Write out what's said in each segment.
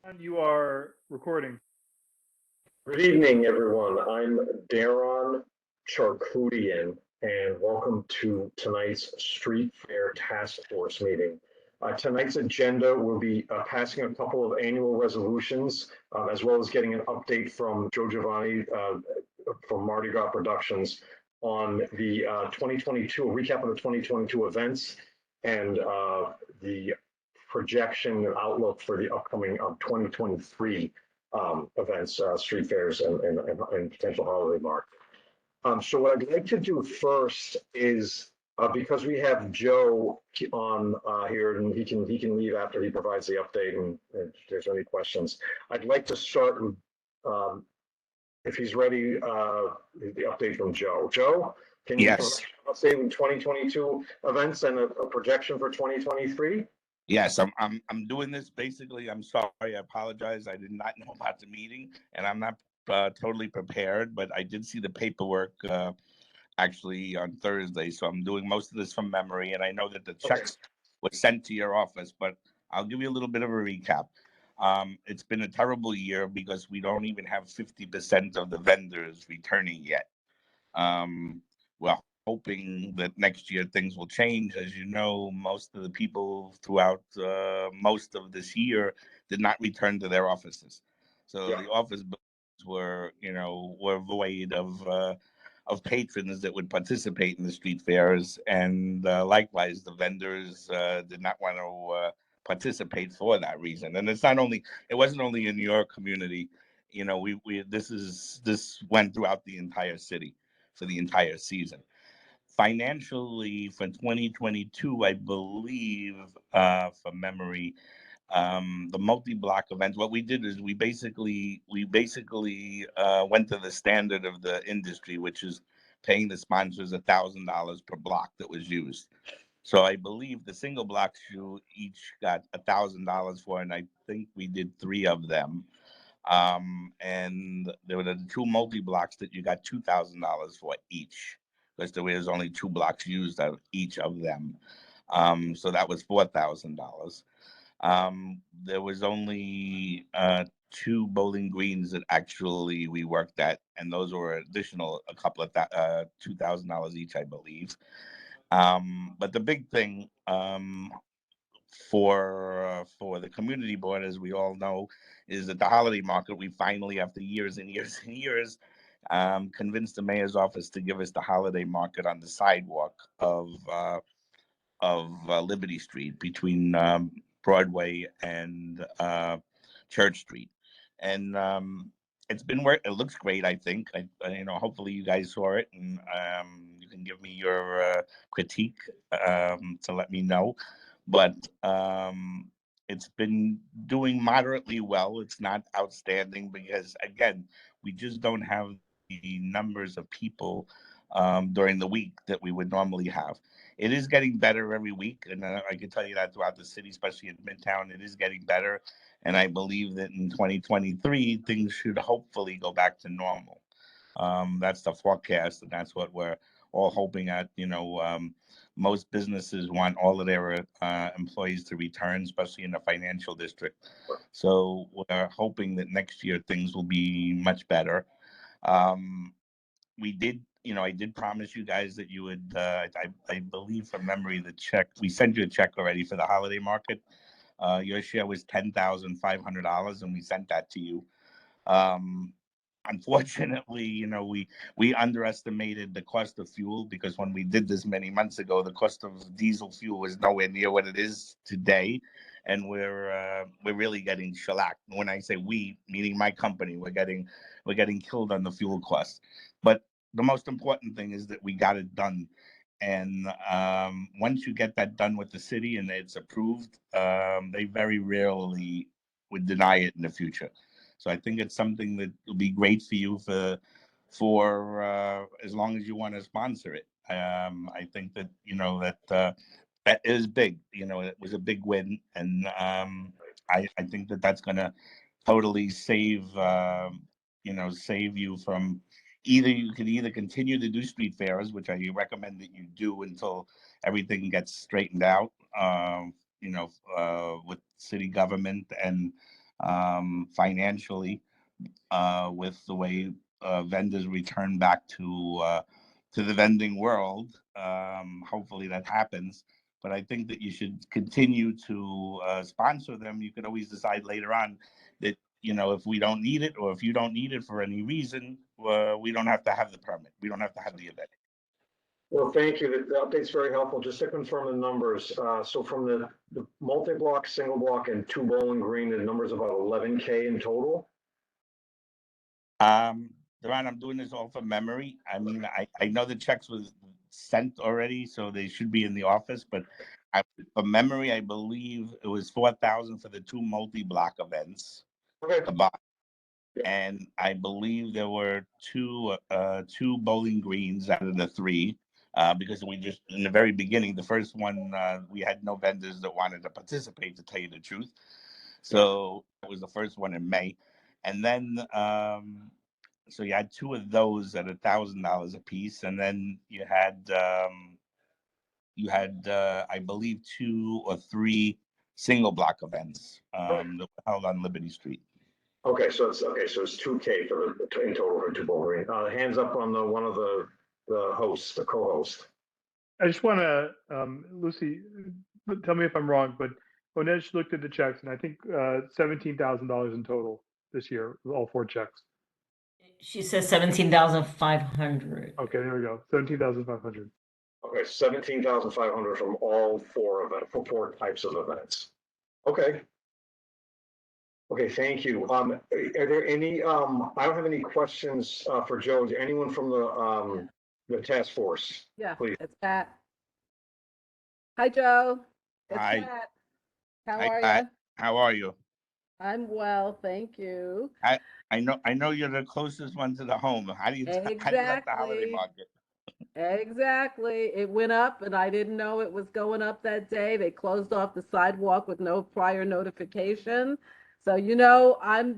And you are recording. Good evening, everyone. I'm Daron Charkoudian, and welcome to tonight's Street Fair Task Force meeting. Tonight's agenda will be passing a couple of annual resolutions, as well as getting an update from Joe Giovanni from Mardi Gras Productions on the 2022, a recap of the 2022 events and the projection and outlook for the upcoming 2023 events, street fairs, and potential holiday market. So what I'd like to do first is because we have Joe on here, and he can leave after he provides the update, and if there's any questions, I'd like to start with if he's ready, the update from Joe. Joe, can you Yes. say 2022 events and a projection for 2023? Yes, I'm doing this basically. I'm sorry, I apologize. I did not know about the meeting, and I'm not totally prepared, but I did see the paperwork actually on Thursday, so I'm doing most of this from memory. And I know that the checks were sent to your office, but I'll give you a little bit of a recap. It's been a terrible year because we don't even have 50% of the vendors returning yet. We're hoping that next year things will change. As you know, most of the people throughout most of this year did not return to their offices. So the office buildings were void of patrons that would participate in the street fairs, and likewise, the vendors did not want to participate for that reason. And it wasn't only in your community. This went throughout the entire city for the entire season. Financially, for 2022, I believe, from memory, the multi-block events. What we did is we basically went to the standard of the industry, which is paying the sponsors $1,000 per block that was used. So I believe the single blocks you each got $1,000 for, and I think we did 3 of them. And there were the 2 multi-blocks that you got $2,000 for each, because there was only 2 blocks used of each of them. So that was $4,000. There was only 2 bowling greens that actually we worked at, and those were additional, a couple of $2,000 each, I believe. But the big thing for the community board, as we all know, is that the holiday market, we finally, after years and years and years, convinced the mayor's office to give us the holiday market on the sidewalk of Liberty Street between Broadway and Church Street. And it's been work. It looks great, I think. Hopefully you guys saw it, and you can give me your critique to let me know. But it's been doing moderately well. It's not outstanding because, again, we just don't have the numbers of people during the week that we would normally have. It is getting better every week, and I can tell you that throughout the city, especially in Midtown, it is getting better. And I believe that in 2023, things should hopefully go back to normal. That's the forecast, and that's what we're all hoping at. Most businesses want all of their employees to return, especially in the financial district. So we're hoping that next year things will be much better. I did promise you guys that you would, I believe from memory, the check, we sent you a check already for the holiday market. Your share was $10,500, and we sent that to you. Unfortunately, we underestimated the cost of fuel, because when we did this many months ago, the cost of diesel fuel was nowhere near what it is today, and we're really getting shellacked. When I say we, meaning my company, we're getting killed on the fuel costs. But the most important thing is that we got it done. And once you get that done with the city and it's approved, they very rarely would deny it in the future. So I think it's something that will be great for you for as long as you want to sponsor it. I think that that is big. It was a big win, and I think that that's going to totally save you from you could either continue to do street fairs, which I recommend that you do until everything gets straightened out. With city government and financially with the way vendors return back to the vending world. Hopefully that happens. But I think that you should continue to sponsor them. You could always decide later on that, if we don't need it or if you don't need it for any reason, we don't have to have the permit. We don't have to have the event. Well, thank you. The update's very helpful. Just to confirm the numbers, so from the multi-block, single block, and 2 Bowling Green, the number's about 11K in total. Duran, I'm doing this all from memory. I mean, I know the checks was sent already, so they should be in the office. But from memory, I believe it was 4,000 for the 2 multi-block events. Okay. And I believe there were two Bowling Greens out of the 3. Because we just, in the very beginning, the first one, we had no vendors that wanted to participate, to tell you the truth. So it was the first one in May. And then, so you had 2 of those at $1,000 a piece. And then you had, I believe, 2 or 3 single block events that were held on Liberty Street. Okay, so it's 2K in total for 2 Bowling Green. Hands up on one of the hosts, the co-host. I just want to, Lucy, tell me if I'm wrong, but Onesh looked at the checks, and I think $17,000 in total this year, all 4 checks. She says 17,500. Okay, there we go, 17,500. Okay, 17,500 from all 4 4 types of events. Okay. Okay, thank you. Are there any? I don't have any questions for Joe. Is there anyone from the task force? Yeah, please. it's Pat. Hi, Joe. It's Hi. Pat. How Hi, are Pat. you? How are you? I'm well, thank you. I know you're the closest one to the home. How do you like the holiday Exactly. market? Exactly. It went up, and I didn't know it was going up that day. They closed off the sidewalk with no prior notification. So, I'm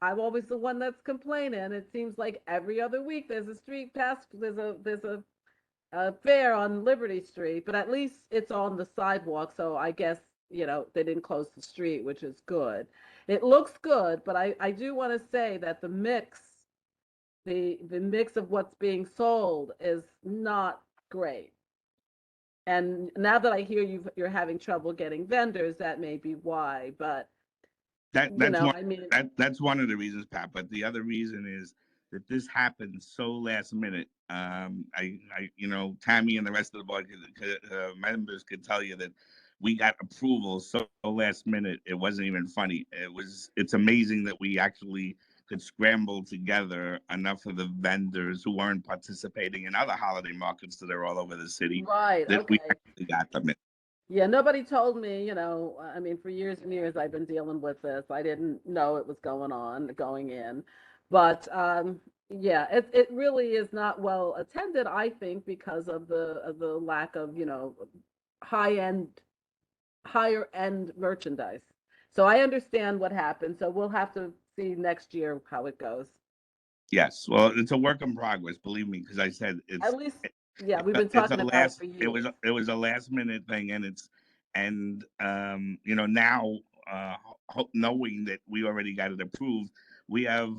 always the one that's complaining. It seems like every other week there's a fair on Liberty Street, but at least it's on the sidewalk. So I guess, they didn't close the street, which is good. It looks good, but I do want to say that the mix of what's being sold is not great. And now that I hear you're having trouble getting vendors, that may be why, but that's one of the reasons, Pat. But the other reason is that this happened so last minute. Tammy and the rest of the board members could tell you that we got approval so last minute. It wasn't even funny. It's amazing that we actually could scramble together enough of the vendors who weren't participating in other holiday markets that are all over the city. Right. That Okay. we actually got them in. Yeah, nobody told me, for years and years I've been dealing with this. I didn't know it was going in. But yeah, it really is not well attended, I think, because of the lack of, higher end merchandise. So I understand what happened. So we'll have to see next year how it goes. Yes, well, it's a work in progress, believe me, because I said it's At least, yeah, we've been talking about it for years. It was a last minute thing, and now knowing that we already got it approved, we have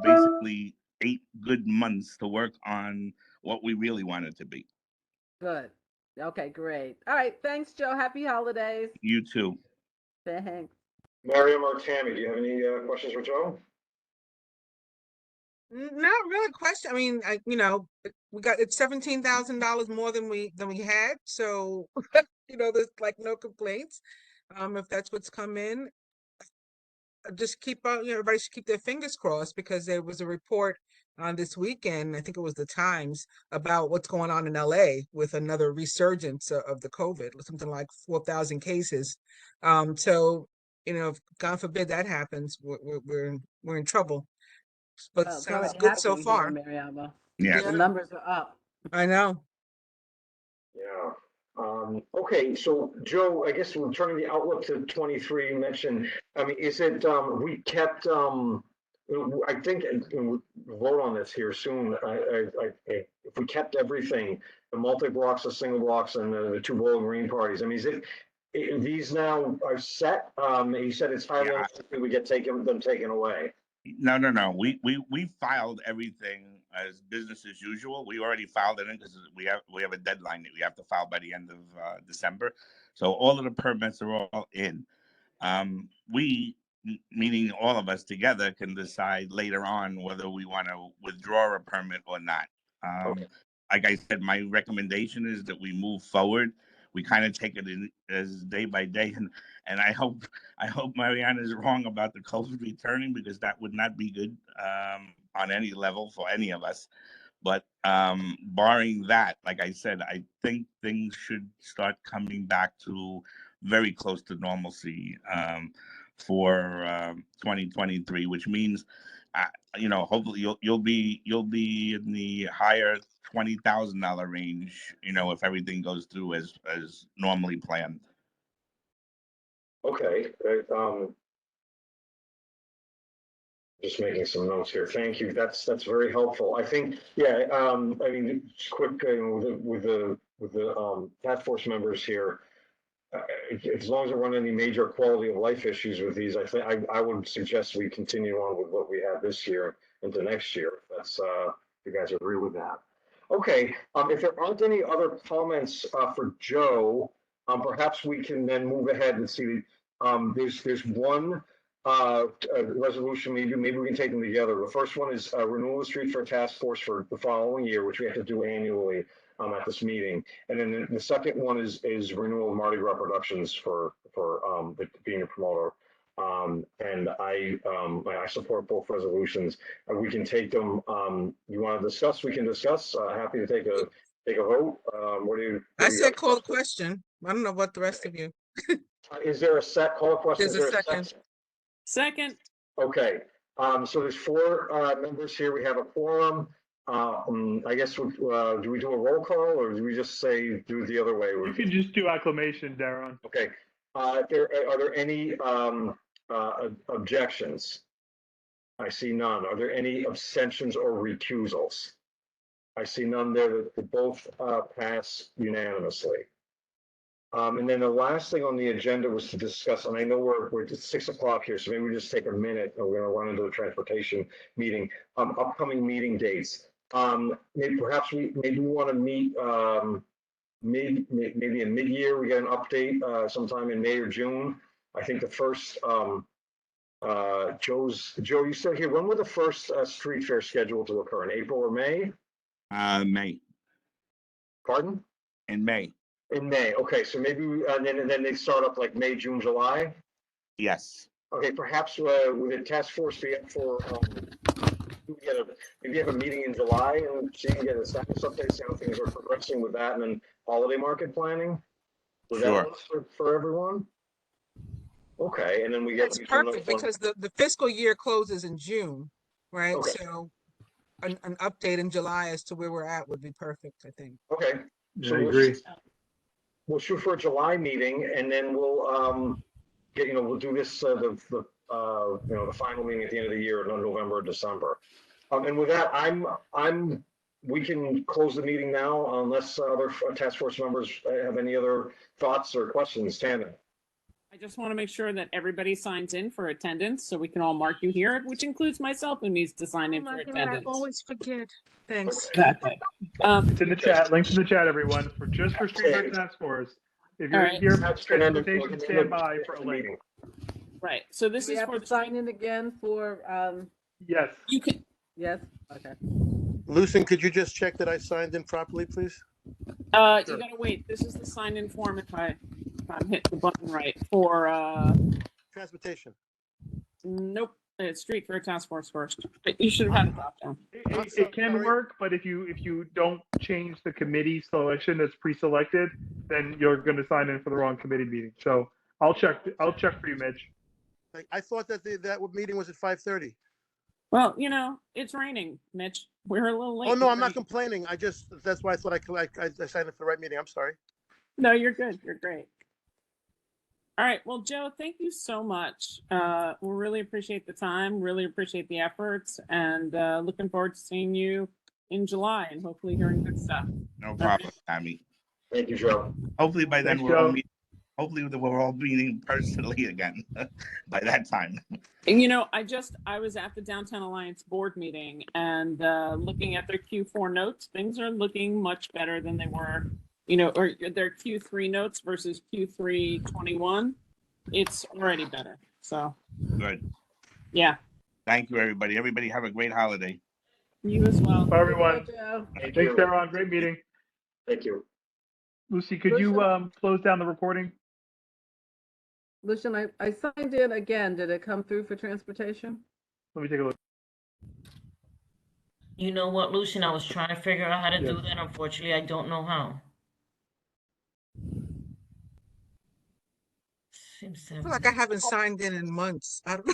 basically 8 good months to work on what we really want it to be. Good. Okay, great. All right, thanks, Joe. Happy holidays. You too. Thanks. Mariam or Tammy, do you have any questions for Joe? Not really a question. I mean, we got it's $17,000 more than we had, so there's like no complaints. If that's what's come in, just keep everybody should keep their fingers crossed, because there was a report on this weekend, I think it was the Times, about what's going on in LA with another resurgence of the COVID, something like 4,000 cases. So if God forbid that happens, we're in trouble. But sounds good so far. Yeah. The numbers are up. I know. Yeah. Okay, so Joe, I guess we're turning the outlook to 23. You mentioned, is it we kept? I think, and we'll vote on this here soon. If we kept everything, the multi blocks, the single blocks, and the 2 Bowling Green parties. these now are set? You said it's highly Yeah. unlikely we get them taken away. No. We filed everything as business as usual. We already filed it in because we have a deadline that we have to file by the end of December. So all of the permits are all in. Meaning all of us together, can decide later on whether we want to withdraw a permit or not. Okay. Like I said, my recommendation is that we move forward. We kind of take it in as day by day, and I hope Mariana is wrong about the COVID returning, because that would not be good on any level for any of us. But barring that, like I said, I think things should start coming back to very close to normalcy for 2023, which means, hopefully you'll be in the higher $20,000 range, if everything goes through as normally planned. Okay. Just making some notes here. Thank you. That's very helpful. I think, yeah. I mean, just quick, with the task force members here. As long as there weren't any major quality of life issues with these, I think I would suggest we continue on with what we have this year into next year. That's if you guys agree with that. Okay. If there aren't any other comments for Joe, perhaps we can then move ahead and see. There's one resolution. Maybe we can take them together. The first one is renewal of street fair task force for the following year, which we have to do annually at this meeting. And then the second one is renewal of Mardi Gras Productions for being a promoter. And I support both resolutions. We can take them. You want to discuss? We can discuss. Happy to take a vote. I said call the question. I don't know what the rest of you. Is there a call a question? There's Is a there second. Second. Okay. So there's 4 members here. We have a quorum. I guess do we do a roll call, or do we just say do it the other way? You can just do acclamation, Darren. Okay. Are there any objections? I see none. Are there any abstentions or recusals? I see none there. That both pass unanimously. And then the last thing on the agenda was to discuss, and I know we're at 6 o'clock here, so maybe we just take a minute, and we're going to run into the transportation meeting. Upcoming meeting dates. Perhaps we want to meet maybe in mid-year. We get an update sometime in May or June. I think the first Joe, you still here? When were the first street fair scheduled to occur? In April or May? May. Pardon? In May. In May. Okay, so maybe then they start up like May, June, July. Yes. Okay, perhaps with the task force be up for maybe have a meeting in July and get a status update, see how things are progressing with that, and then holiday market planning. Would Sure. that work for everyone? Okay, and then we get. That's perfect because the fiscal year closes in June, right? Okay. So an update in July as to where we're at would be perfect, I think. Okay. Yeah, I agree. We'll shoot for a July meeting, and then we'll we'll do this the final meeting at the end of the year in November or December. And with that, we can close the meeting now unless other task force members have any other thoughts or questions. Tana. I just want to make sure that everybody signs in for attendance so we can all mark you here, which includes myself, who needs to sign in for attendance. I always forget. Thanks. Exactly. It's in the chat. Links in the chat, everyone. For Street Fair Task Force. If you're All here, That's transportation, stand by for a link. Right. So this Do we is have for to sign in again for, Yes. you can. yes, okay. Lucian, could you just check that I signed in properly, please? You gotta wait. This is the sign-in form. If I'm hitting the button right for. Transportation. Nope. It's Street Fair Task Force first. But you should have had a drop down. It can work, but if you don't change the committee selection that's pre-selected, then you're going to sign in for the wrong committee meeting. So I'll check for you, Mitch. I thought that that meeting was at 5:30. Well, it's raining, Mitch. We're a little late. Oh no, I'm not complaining. That's why I thought I signed up for the right meeting. I'm sorry. No, you're good. You're great. All right. Well, Joe, thank you so much. We really appreciate the time, really appreciate the efforts, and looking forward to seeing you in July and hopefully hearing good stuff. No problem, Tammy. Thank you, Joe. Hopefully by then Thanks, we'll all Joe. meet hopefully we're all meeting personally again by that time. And I was at the Downtown Alliance board meeting and looking at their Q4 notes, things are looking much better than they were, or their Q3 notes versus Q3 21. It's already better. So, Good. yeah, Thank you, everybody. Everybody have a great holiday. you as well. Bye, everyone. Joe. Thank Thanks, you. Daron. Great meeting. Thank you. Lucy, could you close down the recording? Lucian, I signed in again. Did it come through for transportation? Let me take a look. You know what, Lucian? I was trying to figure out how to do Yes. that. Unfortunately, I don't know how. Seems to I feel like I haven't signed in months. I don't know.